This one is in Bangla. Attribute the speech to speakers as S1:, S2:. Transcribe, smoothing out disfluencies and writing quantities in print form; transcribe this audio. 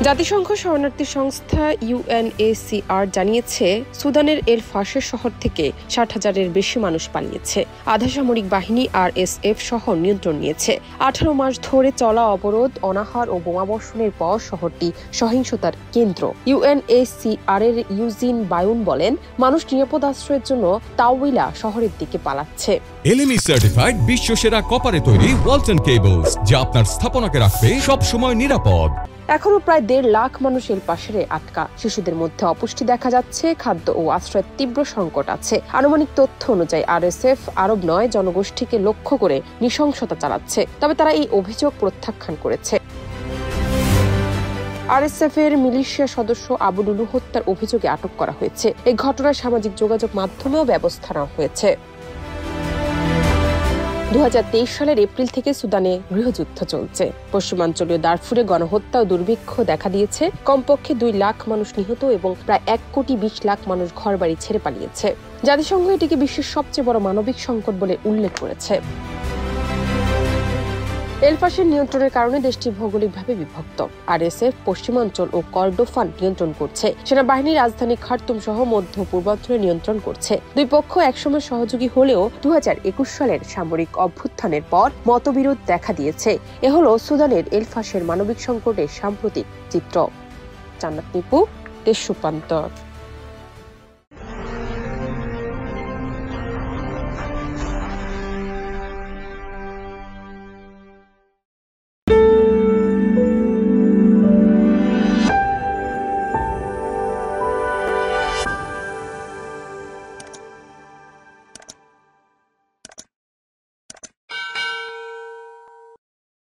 S1: জাতিসংঘ শরণার্থী সংস্থা UNHCR জানিয়েছে, সুদানের এল ফাশের শহর থেকে 60,000-এর বেশি মানুষ পালিয়েছে। আধা সামরিক বাহিনী RSF শহর নিয়ন্ত্রণ নিয়েছে। 18 মাস ধরে চলা অবরোধ, অনাহার ও বোমাবর্ষণের পর শহরটি সহিংসতার কেন্দ্র। UNHCR এর ইউজিন বায়ুন বলেন, মানুষ নিরাপদ আশ্রয়ের জন্য তাওইলা শহরের দিকে পালাচ্ছে।
S2: LME সার্টিফাইড বিশ্বসেরা কপারে তৈরি ওয়ালটন কেবলস, যা আপনার স্থাপনাকে রাখবে সব সময় নিরাপদ।
S1: এখনো প্রায় 1.5 লাখ মানুষ এল পাশেরে আটকা। শিশুদের মধ্যে অপুষ্টি দেখা যাচ্ছে, খাদ্য ও আশ্রয়ের তীব্র সংকট আছে। আনুমানিক তথ্য অনুযায়ী RSF আরব 9 জনগোষ্ঠীকে লক্ষ্য করে নৃশংসতা চালাচ্ছে, তবে তারা এই অভিযোগ প্রত্যাখ্যান করেছে। RSF এর মিলিশিয়া সদস্য আবু লুলু হত্যার অভিযোগে আটক করা হয়েছে। এই ঘটনায় সামাজিক যোগাযোগ মাধ্যমেও ব্যবস্থা নেওয়া হয়েছে। 2023 সালের এপ্রিল থেকে সুদানে গৃহযুদ্ধ চলছে। পশ্চিমাঞ্চলীয় দারফুরে গণহত্যা ও দুর্ভিক্ষ দেখা দিয়েছে। কমপক্ষে 2 লাখ মানুষ নিহত এবং প্রায় 1,20,00,000 মানুষ ঘরবাড়ি ছেড়ে পালিয়েছে। জাতিসংঘ এটিকে বিশ্বের সবচেয়ে বড় মানবিক সংকট বলে উল্লেখ করেছে। এল ফাশের নিয়ন্ত্রণের কারণে দেশটি ভৌগোলিকভাবে বিভক্ত। RSF পশ্চিমাঞ্চল ও কর্ডোফান নিয়ন্ত্রণ করছে। সেনাবাহিনী রাজধানী খার্তুম সহ মধ্য পূর্বাঞ্চলে নিয়ন্ত্রণ করছে। দুই পক্ষ একসময় সহযোগী হলেও 2021 সালের সামরিক অভ্যুত্থানের পর মতবিরোধ দেখা দিয়েছে। এ হলো সুদানের এল ফাশের মানবিক সংকটের সাম্প্রতিক চিত্র। জান্নাত নিপু, দেশ রূপান্তর।